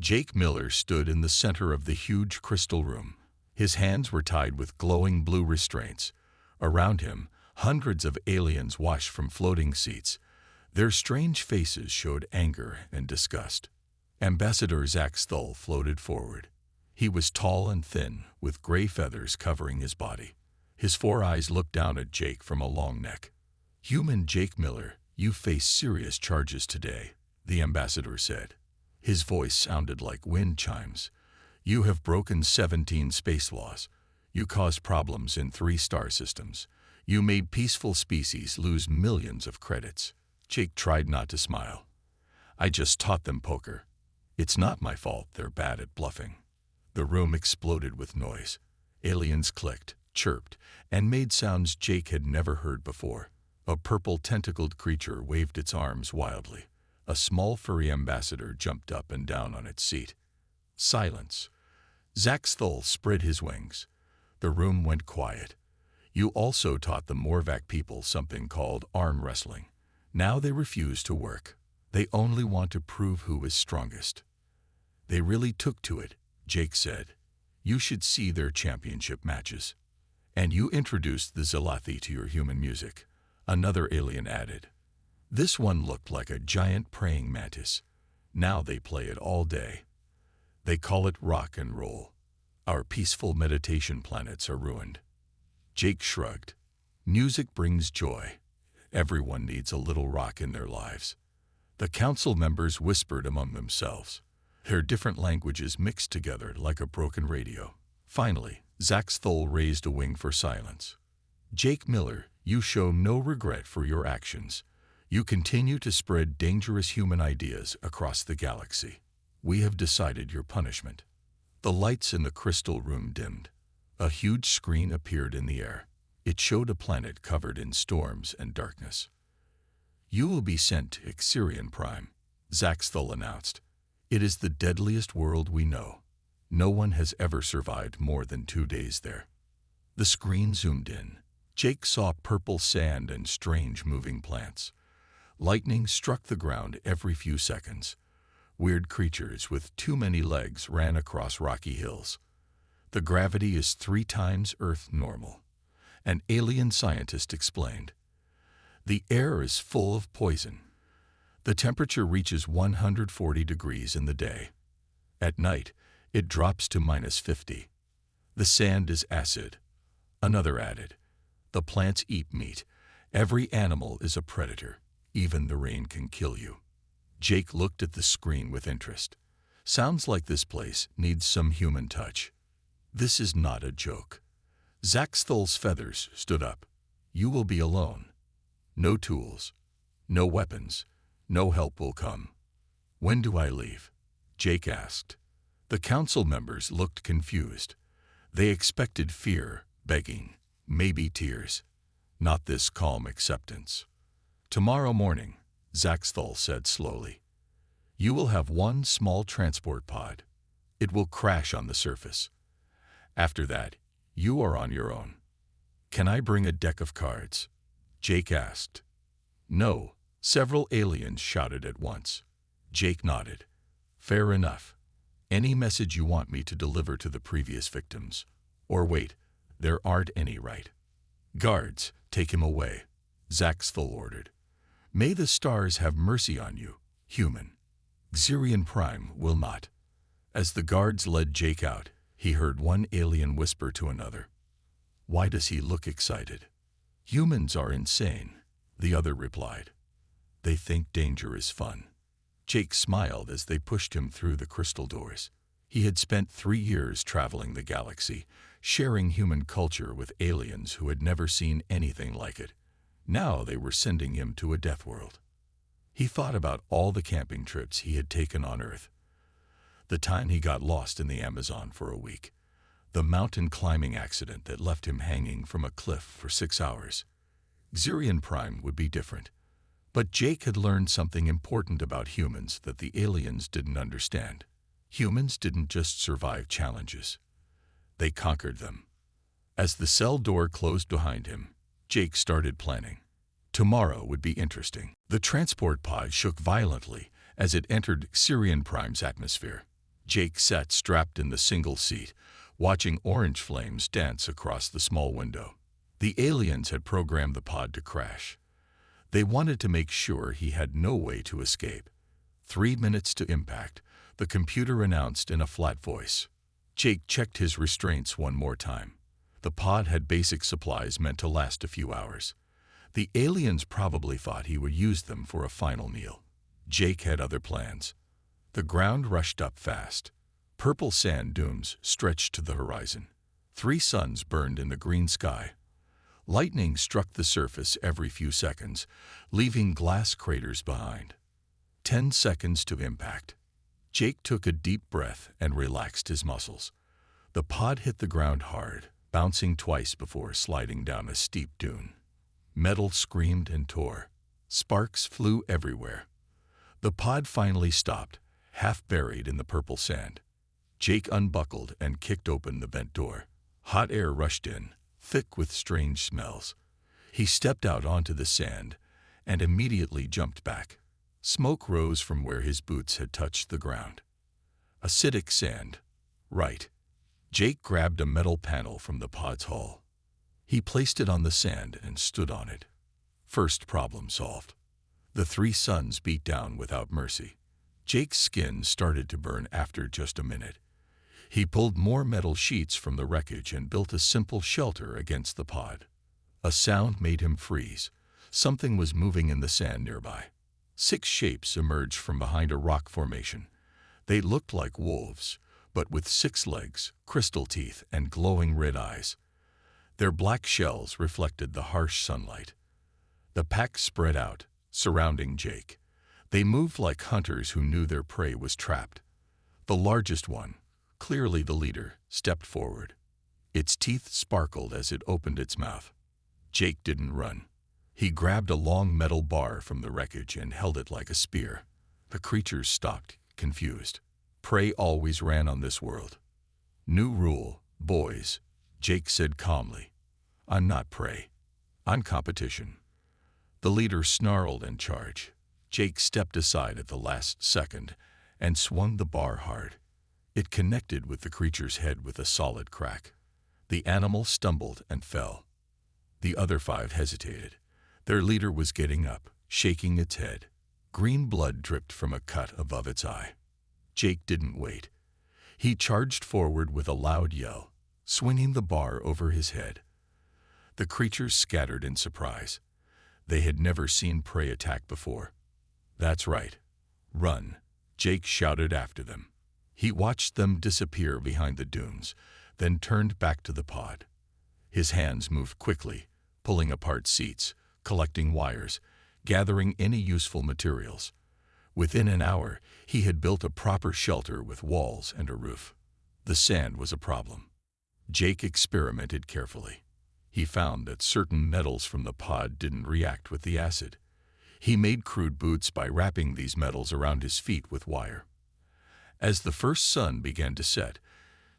Jake Miller stood in the center of the huge crystal room. His hands were tied with glowing blue restraints. Around him, hundreds of aliens watched from floating seats. Their strange faces showed anger and disgust. Ambassador Zach Thull floated forward. He was tall and thin, with gray feathers covering his body. His 4 eyes looked down at Jake from a long neck. "Human Jake Miller, you face serious charges today," the ambassador said. His voice sounded like wind chimes. "You have broken 17 space laws. You caused problems in 3 star systems. You made peaceful species lose millions of credits." Jake tried not to smile. "I just taught them poker. It's not my fault they're bad at bluffing." The room exploded with noise. Aliens clicked, chirped, and made sounds Jake had never heard before. A purple tentacled creature waved its arms wildly. A small furry ambassador jumped up and down on its seat. Silence. Zach Thull spread his wings. The room went quiet. "You also taught the Morvac people something called arm wrestling. Now they refuse to work. They only want to prove who is strongest." "They really took to it," Jake said. "You should see their championship matches." "And you introduced the Zalathi to your human music," another alien added. "This one looked like a giant praying mantis. Now they play it all day. They call it rock and roll. Our peaceful meditation planets are ruined." Jake shrugged. "Music brings joy. Everyone needs a little rock in their lives." The council members whispered among themselves. Their different languages mixed together like a broken radio. Finally, Zach Thull raised a wing for silence. "Jake Miller, you show no regret for your actions. You continue to spread dangerous human ideas across the galaxy. We have decided your punishment." The lights in the crystal room dimmed. A huge screen appeared in the air. It showed a planet covered in storms and darkness. "You will be sent to Xyrion Prime," Zach Thull announced. "It is the deadliest world we know. No one has ever survived more than 2 days there." The screen zoomed in. Jake saw purple sand and strange moving plants. Lightning struck the ground every few seconds. Weird creatures with too many legs ran across rocky hills. "The gravity is 3 times Earth normal," an alien scientist explained. "The air is full of poison. The temperature reaches 140 degrees in the day. At night, it drops to -50. The sand is acid." Another added. "The plants eat meat. Every animal is a predator. Even the rain can kill you." Jake looked at the screen with interest. "Sounds like this place needs some human touch." "This is not a joke." Zach Thull's feathers stood up. "You will be alone. No tools. No weapons. No help will come." "When do I leave?" Jake asked. The council members looked confused. They expected fear, begging, maybe tears. Not this calm acceptance. "Tomorrow morning," Zach Thull said slowly. "You will have 1 small transport pod. It will crash on the surface. After that, you are on your own." "Can I bring a deck of cards?" Jake asked. "No," several aliens shouted at once. Jake nodded. "Fair enough. Any message you want me to deliver to the previous victims. Or wait, there aren't any, right?" "Guards, take him away," Zach Thull ordered. "May the stars have mercy on you, human. Xyrion Prime will not." As the guards led Jake out, he heard one alien whisper to another. "Why does he look excited?" "Humans are insane," the other replied. "They think danger is fun." Jake smiled as they pushed him through the crystal doors. He had spent 3 years traveling the galaxy, sharing human culture with aliens who had never seen anything like it. Now they were sending him to a Deathworld. He thought about all the camping trips he had taken on Earth. The time he got lost in the Amazon for a week. The mountain climbing accident that left him hanging from a cliff for 6 hours. Xyrion Prime would be different. But Jake had learned something important about humans that the aliens didn't understand. Humans didn't just survive challenges. They conquered them. As the cell door closed behind him, Jake started planning. Tomorrow would be interesting. The transport pod shook violently as it entered Xyrion Prime's atmosphere. Jake sat strapped in the single seat, watching orange flames dance across the small window. The aliens had programmed the pod to crash. They wanted to make sure he had no way to escape. 3 minutes to impact, the computer announced in a flat voice. Jake checked his restraints one more time. The pod had basic supplies meant to last a few hours. The aliens probably thought he would use them for a final meal. Jake had other plans. The ground rushed up fast. Purple sand dunes stretched to the horizon. 3 suns burned in the green sky. Lightning struck the surface every few seconds, leaving glass craters behind. 10 seconds to impact. Jake took a deep breath and relaxed his muscles. The pod hit the ground hard, bouncing twice before sliding down a steep dune. Metal screamed and tore. Sparks flew everywhere. The pod finally stopped, half buried in the purple sand. Jake unbuckled and kicked open the vent door. Hot air rushed in, thick with strange smells. He stepped out onto the sand and immediately jumped back. Smoke rose from where his boots had touched the ground. Acidic sand. Right. Jake grabbed a metal panel from the pod's hull. He placed it on the sand and stood on it. First problem solved. The 3 suns beat down without mercy. Jake's skin started to burn after just a minute. He pulled more metal sheets from the wreckage and built a simple shelter against the pod. A sound made him freeze. Something was moving in the sand nearby. 6 shapes emerged from behind a rock formation. They looked like wolves, but with 6 legs, crystal teeth, and glowing red eyes. Their black shells reflected the harsh sunlight. The pack spread out, surrounding Jake. They moved like hunters who knew their prey was trapped. The largest one, clearly the leader, stepped forward. Its teeth sparkled as it opened its mouth. Jake didn't run. He grabbed a long metal bar from the wreckage and held it like a spear. The creatures stopped, confused. Prey always ran on this world. New rule, boys, Jake said calmly. I'm not prey. I'm competition. The leader snarled and charged. Jake stepped aside at the last second and swung the bar hard. It connected with the creature's head with a solid crack. The animal stumbled and fell. The other 5 hesitated. Their leader was getting up, shaking its head. Green blood dripped from a cut above its eye. Jake didn't wait. He charged forward with a loud yell, swinging the bar over his head. The creatures scattered in surprise. They had never seen prey attack before. That's right. Run, Jake shouted after them. He watched them disappear behind the dunes, then turned back to the pod. His hands moved quickly, pulling apart seats, collecting wires, gathering any useful materials. Within an hour, he had built a proper shelter with walls and a roof. The sand was a problem. Jake experimented carefully. He found that certain metals from the pod didn't react with the acid. He made crude boots by wrapping these metals around his feet with wire. As the first sun began to set,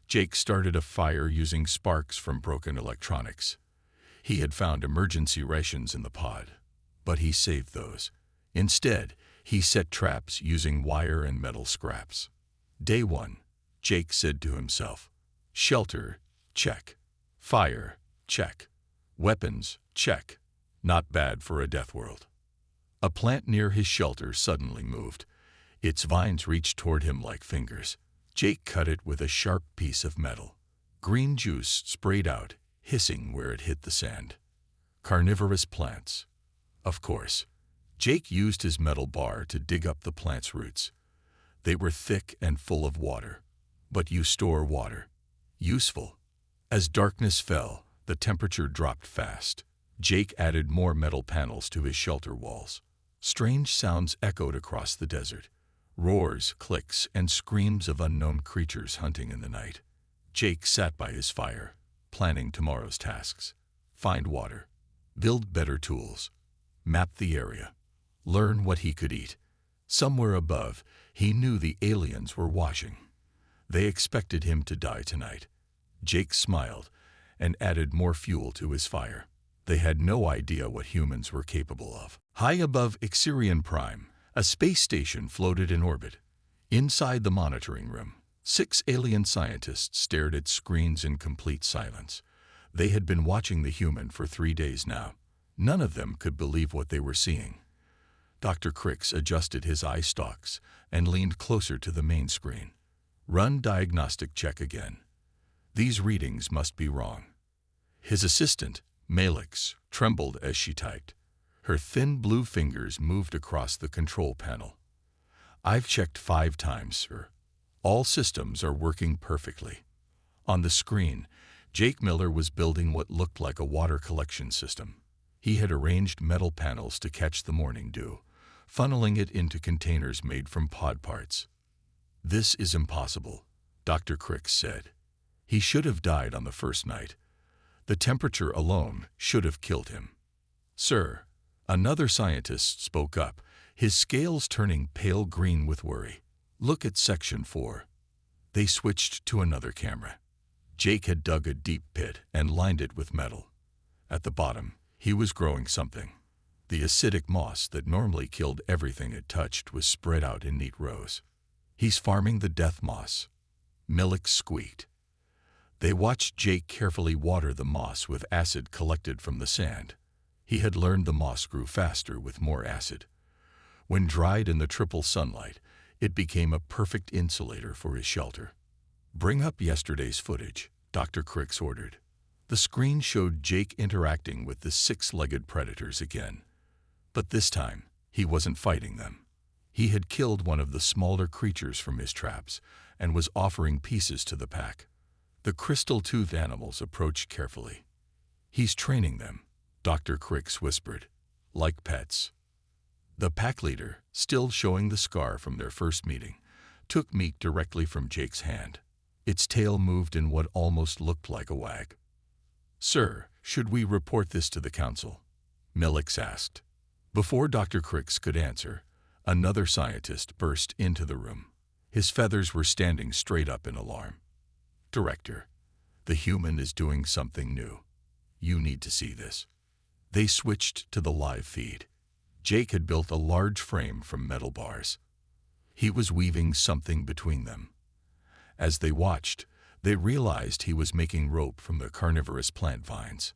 Jake started a fire using sparks from broken electronics. He had found emergency rations in the pod, but he saved those. Instead, he set traps using wire and metal scraps. Day 1, Jake said to himself. Shelter, check. Fire, check. Weapons, check. Not bad for a Deathworld. A plant near his shelter suddenly moved. Its vines reached toward him like fingers. Jake cut it with a sharp piece of metal. Green juice sprayed out, hissing where it hit the sand. Carnivorous plants. Of course. Jake used his metal bar to dig up the plant's roots. They were thick and full of water. But you store water. Useful. As darkness fell, the temperature dropped fast. Jake added more metal panels to his shelter walls. Strange sounds echoed across the desert. Roars, clicks, and screams of unknown creatures hunting in the night. Jake sat by his fire, planning tomorrow's tasks. Find water. Build better tools. Map the area. Learn what he could eat. Somewhere above, he knew the aliens were watching. They expected him to die tonight. Jake smiled and added more fuel to his fire. They had no idea what humans were capable of. High above Xyrion Prime, a space station floated in orbit. Inside the monitoring room, 6 alien scientists stared at screens in complete silence. They had been watching the human for 3 days now. None of them could believe what they were seeing. Dr. Crix adjusted his eye stalks and leaned closer to the main screen. Run diagnostic check again. These readings must be wrong. His assistant, Malix, trembled as she typed. Her thin blue fingers moved across the control panel. I've checked 5 times, sir. All systems are working perfectly. On the screen, Jake Miller was building what looked like a water collection system. He had arranged metal panels to catch the morning dew, funneling it into containers made from pod parts. This is impossible, Dr. Crix said. He should have died on the first night. The temperature alone should have killed him. Sir, another scientist spoke up, his scales turning pale green with worry. Look at Section 4. They switched to another camera. Jake had dug a deep pit and lined it with metal. At the bottom, he was growing something. The acidic moss that normally killed everything it touched was spread out in neat rows. He's farming the death moss. Milix squeaked. They watched Jake carefully water the moss with acid collected from the sand. He had learned the moss grew faster with more acid. When dried in the triple sunlight, it became a perfect insulator for his shelter. Bring up yesterday's footage, Dr. Crix ordered. The screen showed Jake interacting with the 6-legged predators again. But this time, he wasn't fighting them. He had killed one of the smaller creatures from his traps and was offering pieces to the pack. The crystal-toothed animals approached carefully. He's training them, Dr. Crix whispered, like pets. The pack leader, still showing the scar from their first meeting, took meat directly from Jake's hand. Its tail moved in what almost looked like a wag. Sir, should we report this to the council? Milix asked. Before Dr. Crix could answer, another scientist burst into the room. His feathers were standing straight up in alarm. Director, the human is doing something new. You need to see this. They switched to the live feed. Jake had built a large frame from metal bars. He was weaving something between them. As they watched, they realized he was making rope from the carnivorous plant vines.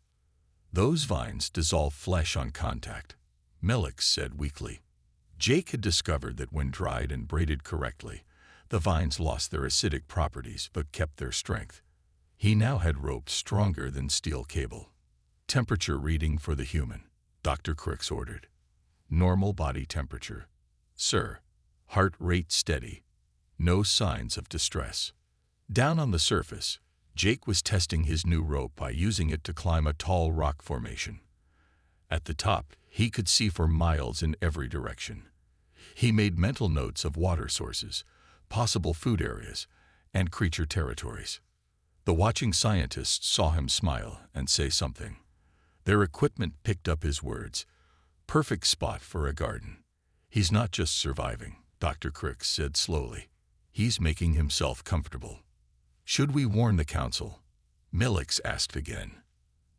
Those vines dissolve flesh on contact, Milix said weakly. Jake had discovered that when dried and braided correctly, the vines lost their acidic properties but kept their strength. He now had rope stronger than steel cable. Temperature reading for the human, Dr. Crix ordered. Normal body temperature. Sir, heart rate steady. No signs of distress. Down on the surface, Jake was testing his new rope by using it to climb a tall rock formation. At the top, he could see for miles in every direction. He made mental notes of water sources, possible food areas, and creature territories. The watching scientists saw him smile and say something. Their equipment picked up his words. Perfect spot for a garden. He's not just surviving, Dr. Crix said slowly. He's making himself comfortable. Should we warn the council? Milix asked again.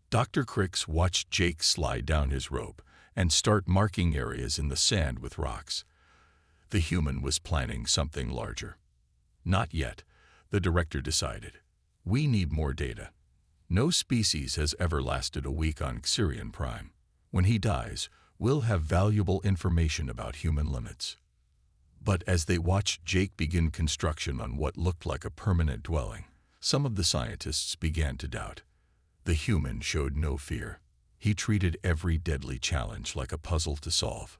Dr. Crix watched Jake slide down his rope and start marking areas in the sand with rocks. The human was planning something larger. Not yet, the director decided. We need more data. No species has ever lasted a week on Xyrion Prime. When he dies, we'll have valuable information about human limits. But as they watched Jake begin construction on what looked like a permanent dwelling, some of the scientists began to doubt. The human showed no fear. He treated every deadly challenge like a puzzle to solve.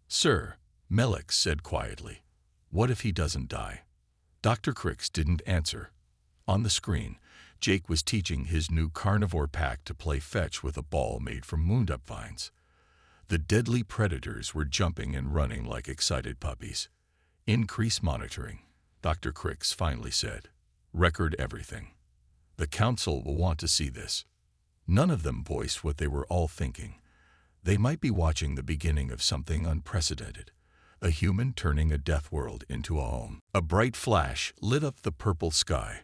Sir, Milix said quietly, what if he doesn't die? Dr. Crix didn't answer. On the screen, Jake was teaching his new carnivore pack to play fetch with a ball made from wound-up vines. The deadly predators were jumping and running like excited puppies. Increase monitoring, Dr. Crix finally said. Record everything. The council will want to see this. None of them voiced what they were all thinking. They might be watching the beginning of something unprecedented. A human turning a Deathworld into a home. A bright flash lit up the purple sky.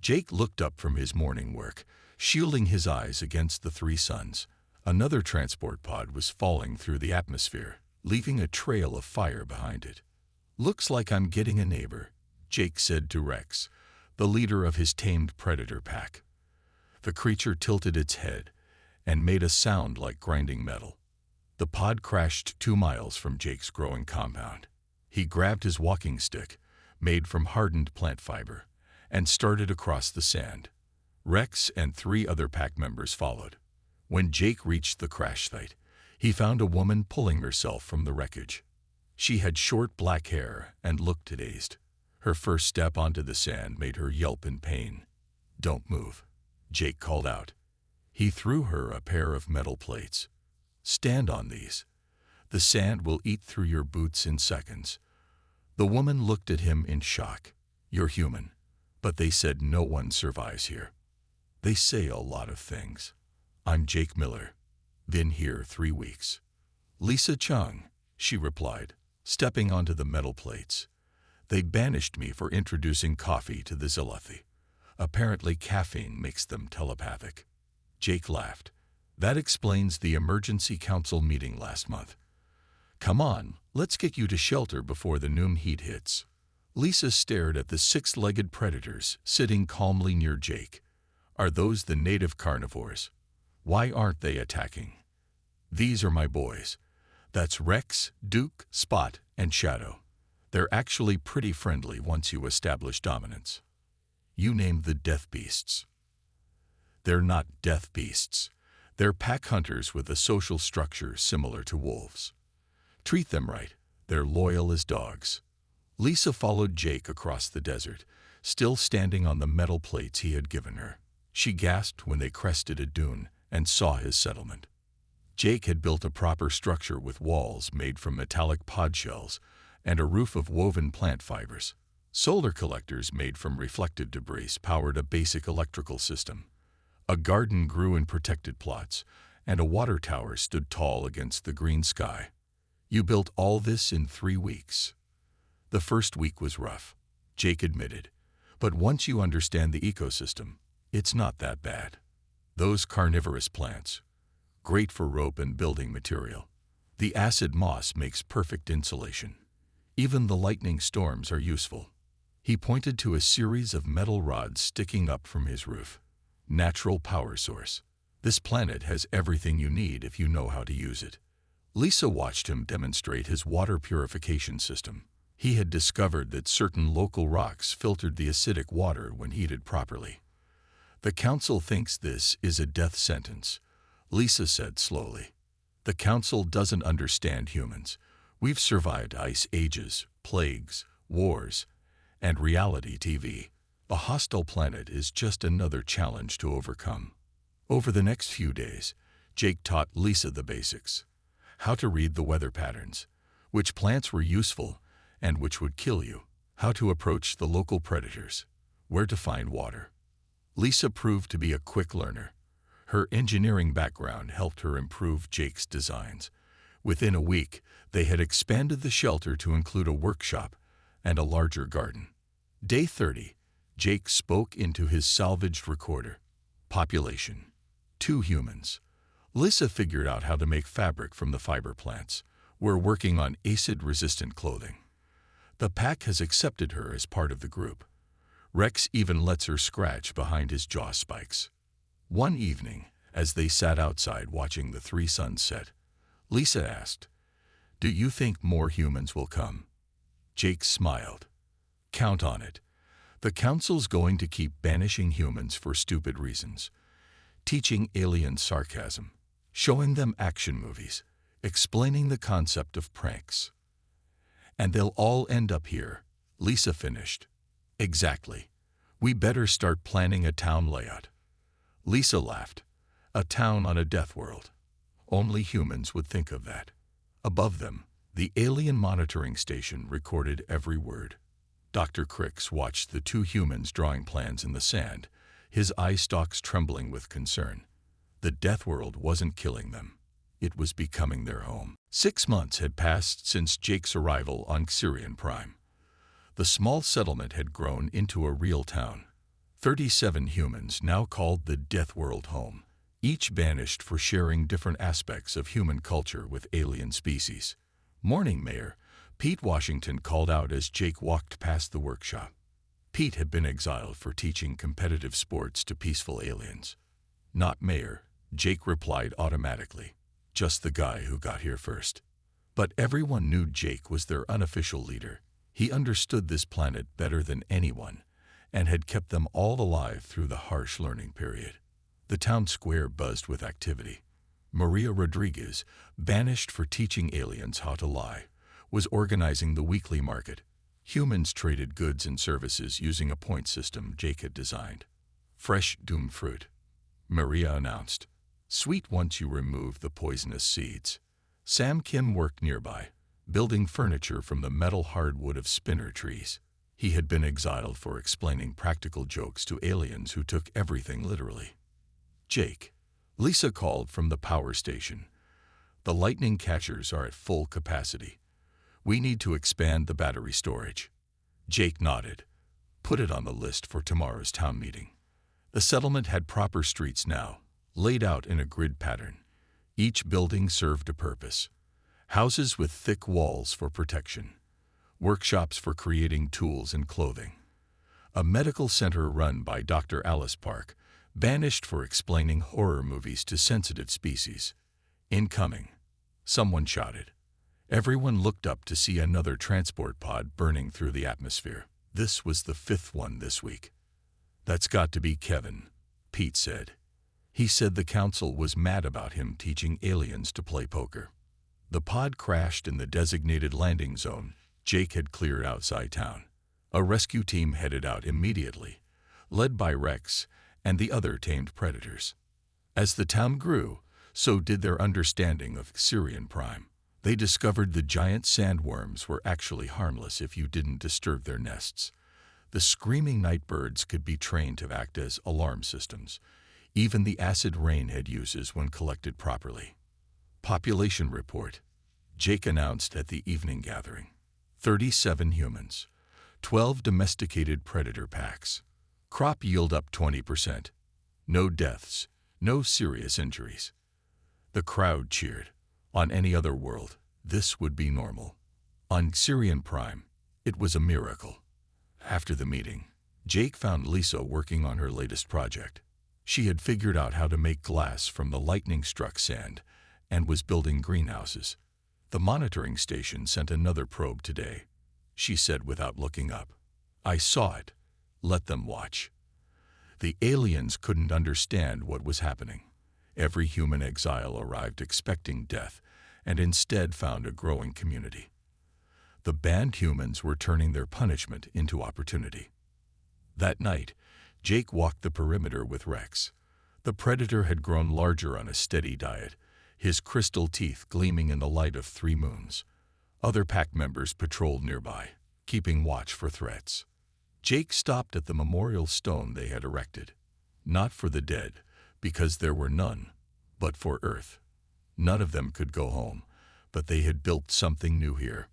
Jake looked up from his morning work, shielding his eyes against the 3 suns. Another transport pod was falling through the atmosphere, leaving a trail of fire behind it. Looks like I'm getting a neighbor, Jake said to Rex, the leader of his tamed predator pack. The creature tilted its head and made a sound like grinding metal. The pod crashed 2 miles from Jake's growing compound. He grabbed his walking stick, made from hardened plant fiber, and started across the sand. Rex and 3 other pack members followed. When Jake reached the crash site, he found a woman pulling herself from the wreckage. She had short black hair and looked dazed. Her first step onto the sand made her yelp in pain. "Don't move," Jake called out. He threw her a pair of metal plates. "Stand on these. The sand will eat through your boots in seconds." The woman looked at him in shock. "You're human, but they said no one survives here." "They say a lot of things. I'm Jake Miller. Been here 3 weeks." "Lisa Chung," she replied, stepping onto the metal plates. "They banished me for introducing coffee to the Zillothi. Apparently caffeine makes them telepathic." Jake laughed. "That explains the emergency council meeting last month. Come on, let's get you to shelter before the noon heat hits." Lisa stared at the 6-legged predators sitting calmly near Jake. "Are those the native carnivores? Why aren't they attacking?" "These are my boys. That's Rex, Duke, Spot, and Shadow. They're actually pretty friendly once you establish dominance." "You named the death beasts." "They're not death beasts. They're pack hunters with a social structure similar to wolves. Treat them right. They're loyal as dogs." Lisa followed Jake across the desert, still standing on the metal plates he had given her. She gasped when they crested a dune and saw his settlement. Jake had built a proper structure with walls made from metallic pod shells and a roof of woven plant fibers. Solar collectors made from reflected debris powered a basic electrical system. A garden grew in protected plots, and a water tower stood tall against the green sky. "You built all this in 3 weeks." "The first week was rough," Jake admitted, "but once you understand the ecosystem, it's not that bad. Those carnivorous plants, great for rope and building material. The acid moss makes perfect insulation. Even the lightning storms are useful." He pointed to a series of metal rods sticking up from his roof. "Natural power source. This planet has everything you need if you know how to use it." Lisa watched him demonstrate his water purification system. He had discovered that certain local rocks filtered the acidic water when heated properly. "The Council thinks this is a death sentence," Lisa said slowly. "The Council doesn't understand humans. We've survived ice ages, plagues, wars, and reality TV. A hostile planet is just another challenge to overcome." Over the next few days, Jake taught Lisa the basics: how to read the weather patterns, which plants were useful and which would kill you, how to approach the local predators, where to find water. Lisa proved to be a quick learner. Her engineering background helped her improve Jake's designs. Within a week, they had expanded the shelter to include a workshop and a larger garden. Day 30, Jake spoke into his salvaged recorder. Population: 2 humans. Lisa figured out how to make fabric from the fiber plants. We're working on acid-resistant clothing. The pack has accepted her as part of the group. Rex even lets her scratch behind his jaw spikes. One evening, as they sat outside watching the 3 suns set, Lisa asked, "Do you think more humans will come?" Jake smiled. "Count on it. The Council's going to keep banishing humans for stupid reasons, teaching alien sarcasm, showing them action movies, explaining the concept of pranks. And they'll all end up here," Lisa finished. "Exactly. We better start planning a town layout." Lisa laughed. "A town on a death world. Only humans would think of that." Above them, the alien monitoring station recorded every word. Dr. Crix watched the 2 humans drawing plans in the sand, his eye stalks trembling with concern. The death world wasn't killing them. It was becoming their home. 6 months had passed since Jake's arrival on Xyrion Prime. The small settlement had grown into a real town. 37 humans now called the Death World home, each banished for sharing different aspects of human culture with alien species. "Morning, Mayor," Pete Washington called out as Jake walked past the workshop. Pete had been exiled for teaching competitive sports to peaceful aliens. Not mayor, Jake replied automatically. Just the guy who got here first. But everyone knew Jake was their unofficial leader. He understood this planet better than anyone, and had kept them all alive through the harsh learning period. The town square buzzed with activity. Maria Rodriguez, banished for teaching aliens how to lie, was organizing the weekly market. Humans traded goods and services using a point system Jake had designed. Fresh doomed fruit, Maria announced. Sweet once you remove the poisonous seeds. Sam Kim worked nearby, building furniture from the metal hardwood of spinner trees. He had been exiled for explaining practical jokes to aliens who took everything literally. Jake, Lisa called from the power station. The lightning catchers are at full capacity. We need to expand the battery storage. Jake nodded. Put it on the list for tomorrow's town meeting. The settlement had proper streets now, laid out in a grid pattern. Each building served a purpose. Houses with thick walls for protection. Workshops for creating tools and clothing. A medical center run by Dr. Alice Park, banished for explaining horror movies to sensitive species. Incoming, someone shouted. Everyone looked up to see another transport pod burning through the atmosphere. This was the 5th one this week. That's got to be Kevin, Pete said. He said the council was mad about him teaching aliens to play poker. The pod crashed in the designated landing zone Jake had cleared outside town. A rescue team headed out immediately, led by Rex and the other tamed predators. As the town grew, so did their understanding of Xyrion Prime. They discovered the giant sandworms were actually harmless if you didn't disturb their nests. The screaming night birds could be trained to act as alarm systems. Even the acid rain had uses when collected properly. Population report, Jake announced at the evening gathering. 37 humans, 12 domesticated predator packs. Crop yield up 20%. No deaths, no serious injuries. The crowd cheered. On any other world, this would be normal. On Xyrion Prime, it was a miracle. After the meeting, Jake found Lisa working on her latest project. She had figured out how to make glass from the lightning-struck sand and was building greenhouses. The monitoring station sent another probe today, she said without looking up. I saw it. Let them watch. The aliens couldn't understand what was happening. Every human exile arrived expecting death and instead found a growing community. The banned humans were turning their punishment into opportunity. That night, Jake walked the perimeter with Rex. The predator had grown larger on a steady diet, his crystal teeth gleaming in the light of 3 moons. Other pack members patrolled nearby, keeping watch for threats. Jake stopped at the memorial stone they had erected. Not for the dead, because there were none, but for Earth. None of them could go home, but they had built something new here.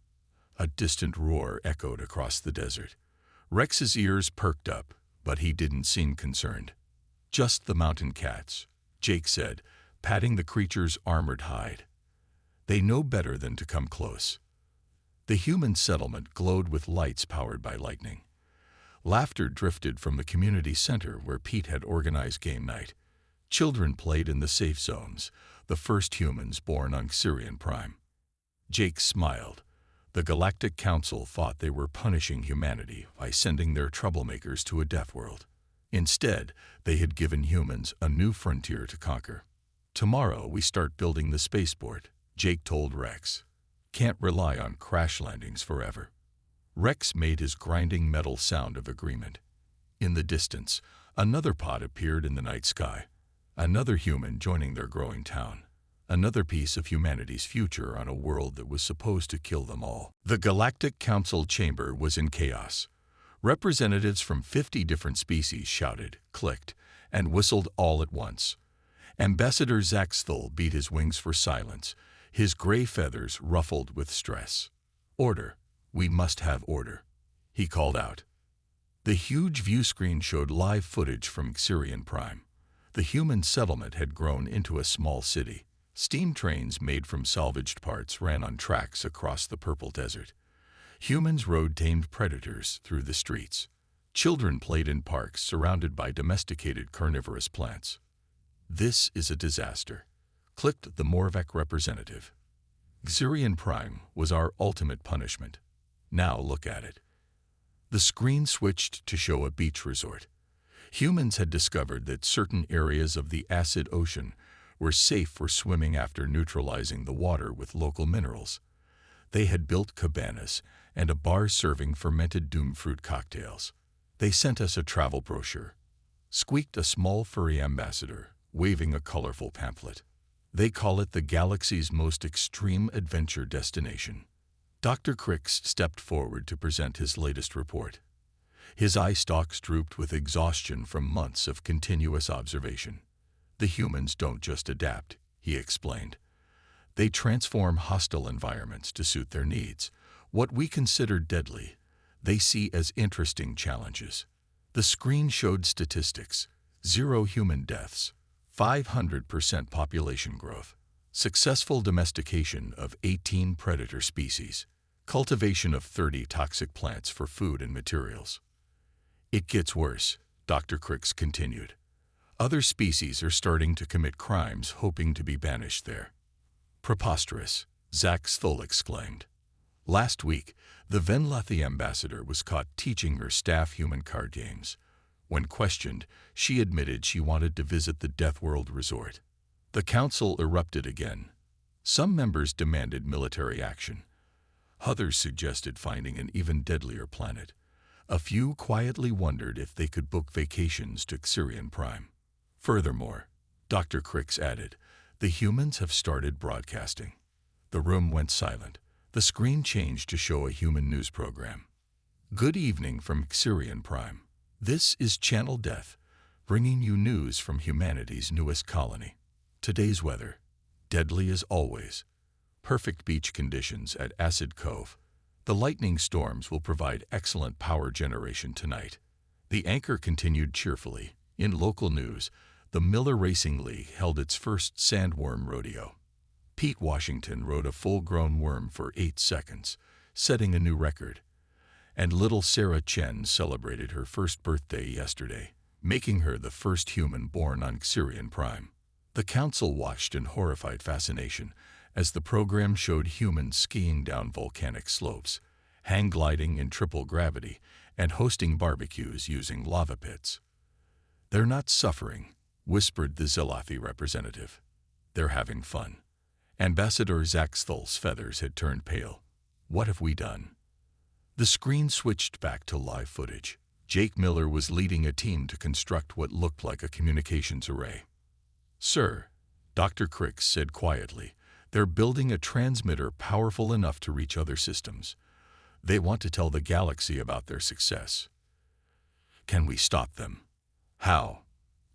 A distant roar echoed across the desert. Rex's ears perked up, but he didn't seem concerned. Just the mountain cats, Jake said, patting the creature's armored hide. They know better than to come close. The human settlement glowed with lights powered by lightning. Laughter drifted from the community center where Pete had organized game night. Children played in the safe zones, the first humans born on Xyrion Prime. Jake smiled. The Galactic Council thought they were punishing humanity by sending their troublemakers to a Deathworld. Instead, they had given humans a new frontier to conquer. Tomorrow we start building the spaceport, Jake told Rex. Can't rely on crash landings forever. Rex made his grinding metal sound of agreement. In the distance, another pod appeared in the night sky. Another human joining their growing town. Another piece of humanity's future on a world that was supposed to kill them all. The Galactic Council chamber was in chaos. Representatives from 50 different species shouted, clicked, and whistled all at once. Ambassador Zaxthul beat his wings for silence, his gray feathers ruffled with stress. Order. We must have order, he called out. The huge view screen showed live footage from Xyrion Prime. The human settlement had grown into a small city. Steam trains made from salvaged parts ran on tracks across the purple desert. Humans rode tamed predators through the streets. Children played in parks surrounded by domesticated carnivorous plants. "This is a disaster," clicked the Morvac representative. "Xyrion Prime was our ultimate punishment. Now look at it." The screen switched to show a beach resort. Humans had discovered that certain areas of the acid ocean were safe for swimming after neutralizing the water with local minerals. They had built cabanas and a bar serving fermented doom fruit cocktails. "They sent us a travel brochure," squeaked a small furry ambassador, waving a colorful pamphlet. "They call it the galaxy's most extreme adventure destination." Dr. Crix stepped forward to present his latest report. His eye stalks drooped with exhaustion from months of continuous observation. "The humans don't just adapt," he explained. "They transform hostile environments to suit their needs. What we consider deadly, they see as interesting challenges." The screen showed statistics: 0 human deaths, 500% population growth, successful domestication of 18 predator species, cultivation of 30 toxic plants for food and materials. "It gets worse," Dr. Crix continued. "Other species are starting to commit crimes hoping to be banished there." "Preposterous," Zach Thul exclaimed. Last week, the Venlathi ambassador was caught teaching her staff human card games. When questioned, she admitted she wanted to visit the Deathworld resort. The council erupted again. Some members demanded military action. Others suggested finding an even deadlier planet. A few quietly wondered if they could book vacations to Xyrion Prime. Furthermore, Dr. Crix added, the humans have started broadcasting. The room went silent. The screen changed to show a human news program. "Good evening from Xyrion Prime. This is Channel Death, bringing you news from humanity's newest colony. Today's weather, deadly as always. Perfect beach conditions at Acid Cove. The lightning storms will provide excellent power generation tonight." The anchor continued cheerfully. In local news, the Miller Racing League held its first sandworm rodeo. Pete Washington rode a full-grown worm for 8 seconds, setting a new record. And little Sarah Chen celebrated her first birthday yesterday, making her the first human born on Xyrion Prime. The council watched in horrified fascination as the program showed humans skiing down volcanic slopes, hang gliding in triple gravity, and hosting barbecues using lava pits. "They're not suffering," whispered the Zelathi representative. "They're having fun." Ambassador Zaxthul's feathers had turned pale. "What have we done?" The screen switched back to live footage. Jake Miller was leading a team to construct what looked like a communications array. "Sir," Dr. Crix said quietly, "they're building a transmitter powerful enough to reach other systems. They want to tell the galaxy about their success." "Can we stop them?" "How?"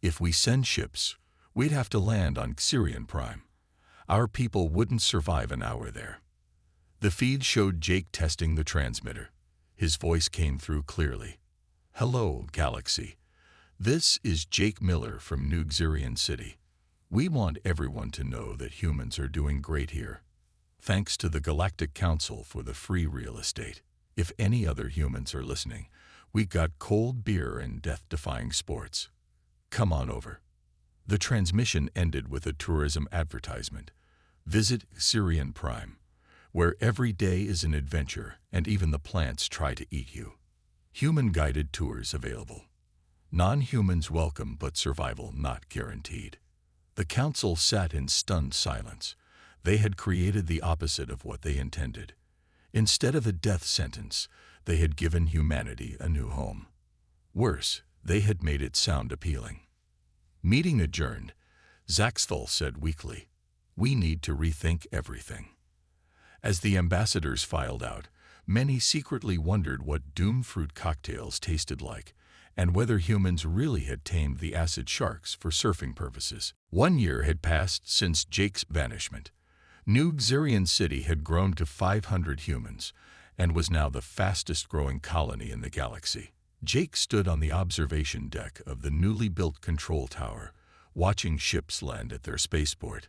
"If we send ships, we'd have to land on Xyrion Prime. Our people wouldn't survive an hour there." The feed showed Jake testing the transmitter. His voice came through clearly. "Hello, Galaxy. This is Jake Miller from New Xyrion City. We want everyone to know that humans are doing great here. Thanks to the Galactic Council for the free real estate. If any other humans are listening, we got cold beer and death-defying sports. Come on over." The transmission ended with a tourism advertisement. "Visit Xyrion Prime, where every day is an adventure and even the plants try to eat you. Human-guided tours available. Non-humans welcome but survival not guaranteed." The council sat in stunned silence. They had created the opposite of what they intended. Instead of a death sentence, they had given humanity a new home. Worse, they had made it sound appealing. Meeting adjourned, Zaxthul said weakly, "We need to rethink everything." As the ambassadors filed out, many secretly wondered what doom fruit cocktails tasted like, and whether humans really had tamed the acid sharks for surfing purposes. 1 year had passed since Jake's banishment. New Xyrion City had grown to 500 humans, and was now the fastest-growing colony in the galaxy. Jake stood on the observation deck of the newly built control tower, watching ships land at their spaceport.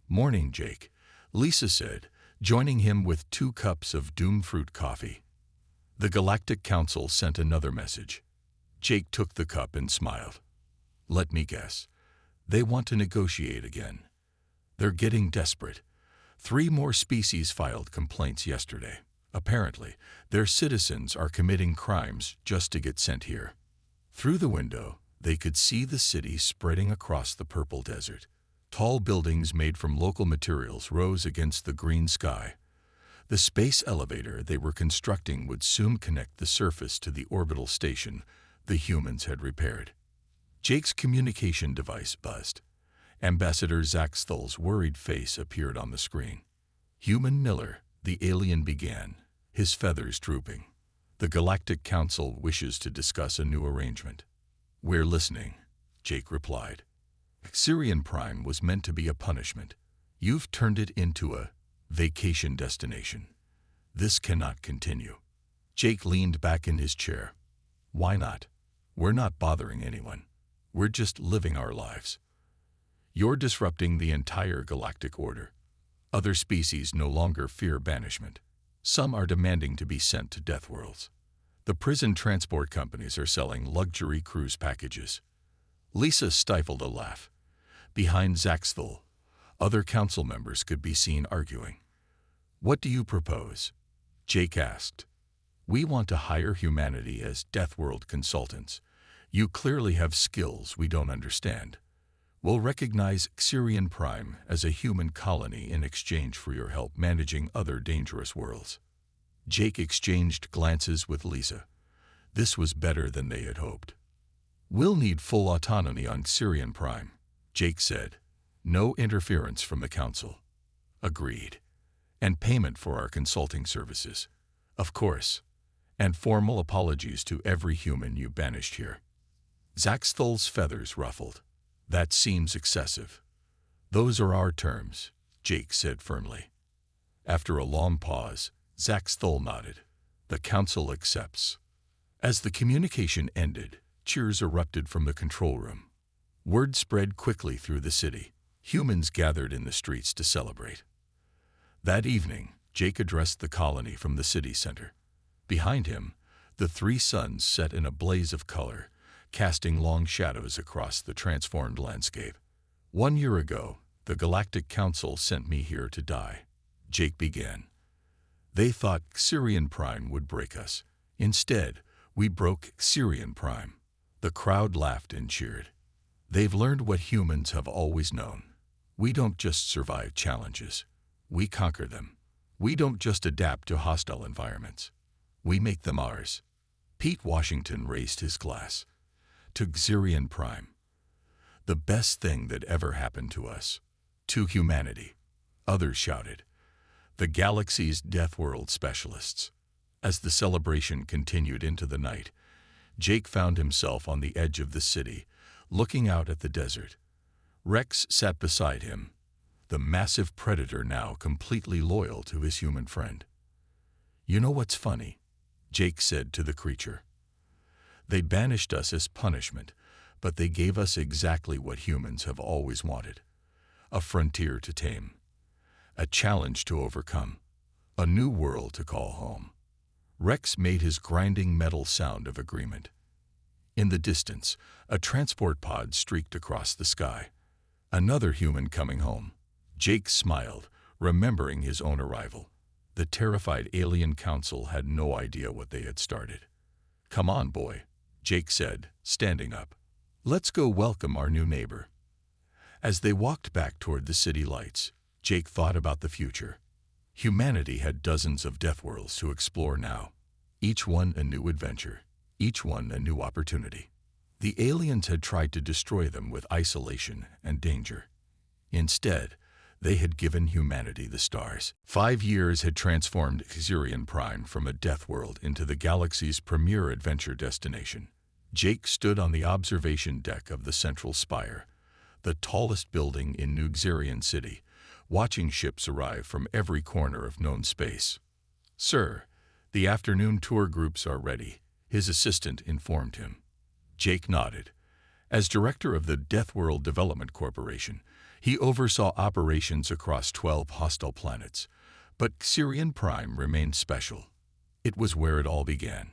"Morning, Jake," Lisa said, joining him with 2 cups of doom fruit coffee. The Galactic Council sent another message. Jake took the cup and smiled. Let me guess. They want to negotiate again. They're getting desperate. 3 more species filed complaints yesterday. Apparently, their citizens are committing crimes just to get sent here. Through the window, they could see the city spreading across the purple desert. Tall buildings made from local materials rose against the green sky. The space elevator they were constructing would soon connect the surface to the orbital station the humans had repaired. Jake's communication device buzzed. Ambassador Zaxthel's worried face appeared on the screen. Human Miller, the alien began, his feathers drooping. The Galactic Council wishes to discuss a new arrangement. We're listening, Jake replied. Xyrion Prime was meant to be a punishment. You've turned it into a vacation destination. This cannot continue. Jake leaned back in his chair. Why not? We're not bothering anyone. We're just living our lives. You're disrupting the entire galactic order. Other species no longer fear banishment. Some are demanding to be sent to Deathworlds. The prison transport companies are selling luxury cruise packages. Lisa stifled a laugh. Behind Zaxthel, other council members could be seen arguing. What do you propose? Jake asked. We want to hire humanity as Deathworld consultants. You clearly have skills we don't understand. We'll recognize Xyrion Prime as a human colony in exchange for your help managing other dangerous worlds. Jake exchanged glances with Lisa. This was better than they had hoped. We'll need full autonomy on Xyrion Prime, Jake said. No interference from the council. Agreed. And payment for our consulting services. Of course. And formal apologies to every human you banished here. Zaxthel's feathers ruffled. That seems excessive. Those are our terms, Jake said firmly. After a long pause, Zaxthel nodded. The council accepts. As the communication ended, cheers erupted from the control room. Word spread quickly through the city. Humans gathered in the streets to celebrate. That evening, Jake addressed the colony from the city center. Behind him, the 3 suns set in a blaze of color, casting long shadows across the transformed landscape. 1 year ago, the Galactic Council sent me here to die, Jake began. They thought Xyrion Prime would break us. Instead, we broke Xyrion Prime. The crowd laughed and cheered. They've learned what humans have always known. We don't just survive challenges. We conquer them. We don't just adapt to hostile environments. We make them ours. Pete Washington raised his glass. To Xyrion Prime. The best thing that ever happened to us. To humanity. Others shouted. The galaxy's Deathworld specialists. As the celebration continued into the night, Jake found himself on the edge of the city, looking out at the desert. Rex sat beside him, the massive predator now completely loyal to his human friend. You know what's funny? Jake said to the creature. They banished us as punishment, but they gave us exactly what humans have always wanted. A frontier to tame. A challenge to overcome. A new world to call home. Rex made his grinding metal sound of agreement. In the distance, a transport pod streaked across the sky. Another human coming home. Jake smiled, remembering his own arrival. The terrified alien council had no idea what they had started. Come on, boy, Jake said, standing up. Let's go welcome our new neighbor. As they walked back toward the city lights, Jake thought about the future. Humanity had dozens of Deathworlds to explore now. Each one a new adventure. Each one a new opportunity. The aliens had tried to destroy them with isolation and danger. Instead, they had given humanity the stars. 5 years had transformed Xyrion Prime from a Deathworld into the galaxy's premier adventure destination. Jake stood on the observation deck of the Central Spire, the tallest building in New Xyrion City, watching ships arrive from every corner of known space. Sir, the afternoon tour groups are ready, his assistant informed him. Jake nodded. As director of the Deathworld Development Corporation, he oversaw operations across 12 hostile planets, but Xyrion Prime remained special. It was where it all began.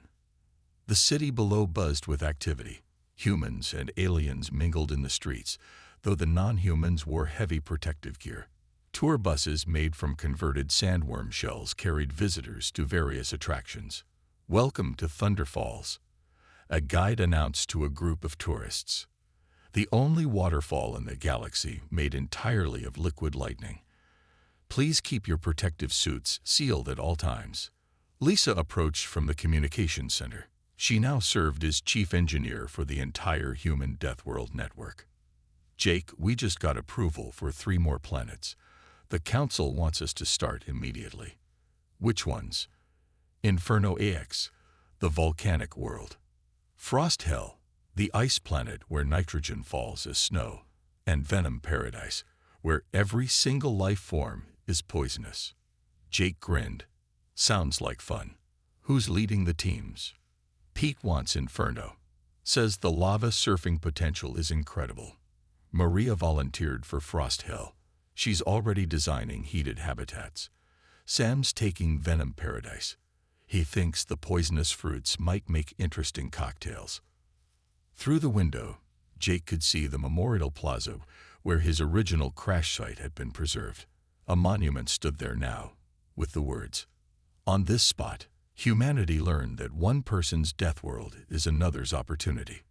The city below buzzed with activity. Humans and aliens mingled in the streets, though the non-humans wore heavy protective gear. Tour buses made from converted sandworm shells carried visitors to various attractions. "Welcome to Thunder Falls," a guide announced to a group of tourists. The only waterfall in the galaxy made entirely of liquid lightning. "Please keep your protective suits sealed at all times." Lisa approached from the communications center. She now served as chief engineer for the entire human Deathworld network. "Jake, we just got approval for 3 more planets. The Council wants us to start immediately." "Which ones?" "Inferno AX, the volcanic world. Frost Hell, the ice planet where nitrogen falls as snow. And Venom Paradise, where every single life form is poisonous." Jake grinned. "Sounds like fun. Who's leading the teams?" "Pete wants Inferno. Says the lava surfing potential is incredible." Maria volunteered for Frost Hell. She's already designing heated habitats. Sam's taking Venom Paradise. He thinks the poisonous fruits might make interesting cocktails. Through the window, Jake could see the Memorial Plaza where his original crash site had been preserved. A monument stood there now, with the words, "On this spot, humanity learned that one person's death world is another's opportunity."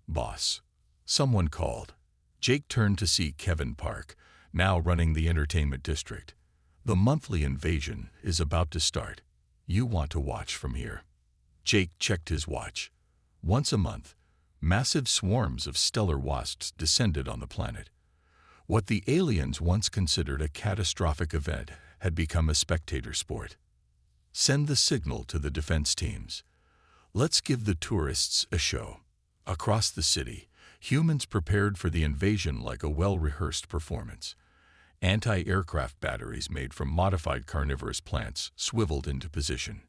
"Boss," someone called. Jake turned to see Kevin Park, now running the entertainment district. "The monthly invasion is about to start. You want to watch from here." Jake checked his watch. Once a month, massive swarms of stellar wasps descended on the planet. What the aliens once considered a catastrophic event had become a spectator sport. "Send the signal to the defense teams. Let's give the tourists a show." Across the city, humans prepared for the invasion like a well-rehearsed performance. Anti-aircraft batteries made from modified carnivorous plants swiveled into position.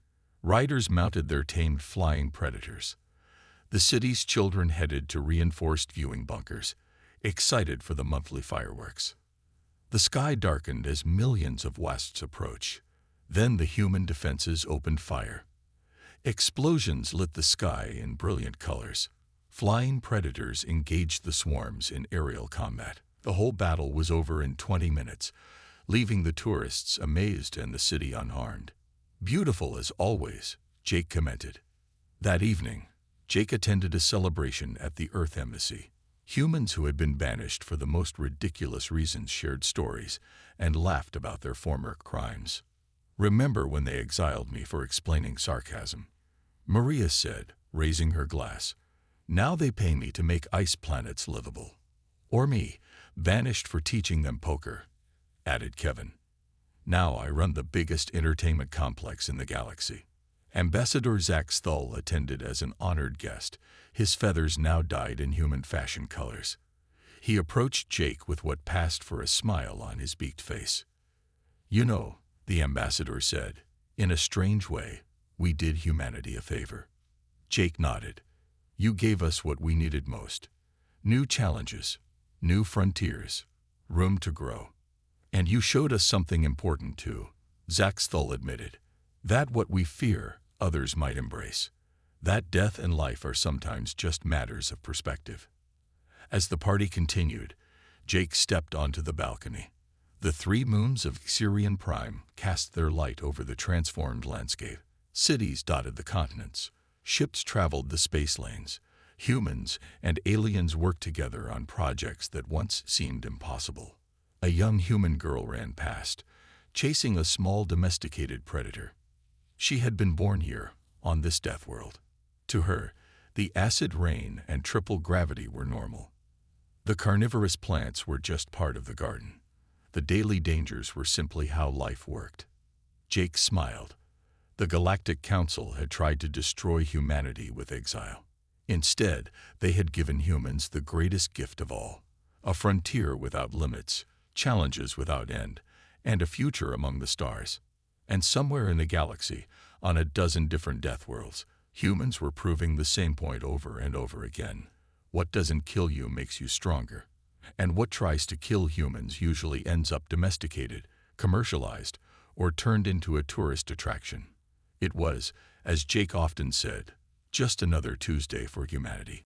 Riders mounted their tamed flying predators. The city's children headed to reinforced viewing bunkers, excited for the monthly fireworks. The sky darkened as millions of wasps approached. Then the human defenses opened fire. Explosions lit the sky in brilliant colors. Flying predators engaged the swarms in aerial combat. The whole battle was over in 20 minutes, leaving the tourists amazed and the city unharmed. "Beautiful as always," Jake commented. That evening, Jake attended a celebration at the Earth Embassy. Humans who had been banished for the most ridiculous reasons shared stories and laughed about their former crimes. "Remember when they exiled me for explaining sarcasm?" Maria said, raising her glass. "Now they pay me to make ice planets livable." "Or me, banished for teaching them poker," added Kevin. "Now I run the biggest entertainment complex in the galaxy." Ambassador Zach Thull attended as an honored guest, his feathers now dyed in human fashion colors. He approached Jake with what passed for a smile on his beaked face. "You know," the ambassador said, "in a strange way, we did humanity a favor." Jake nodded. "You gave us what we needed most. New challenges, new frontiers, room to grow. And you showed us something important too," Zach Thull admitted. "That what we fear, others might embrace. That death and life are sometimes just matters of perspective." As the party continued, Jake stepped onto the balcony. The 3 moons of Xyrion Prime cast their light over the transformed landscape. Cities dotted the continents. Ships traveled the space lanes. Humans and aliens worked together on projects that once seemed impossible. A young human girl ran past, chasing a small domesticated predator. She had been born here, on this death world. To her, the acid rain and triple gravity were normal. The carnivorous plants were just part of the garden. The daily dangers were simply how life worked. Jake smiled. The Galactic Council had tried to destroy humanity with exile. Instead, they had given humans the greatest gift of all, a frontier without limits, challenges without end, and a future among the stars. And somewhere in the galaxy, on a dozen different death worlds, humans were proving the same point over and over again. What doesn't kill you makes you stronger. And what tries to kill humans usually ends up domesticated, commercialized, or turned into a tourist attraction. It was, as Jake often said, Just another Tuesday for humanity.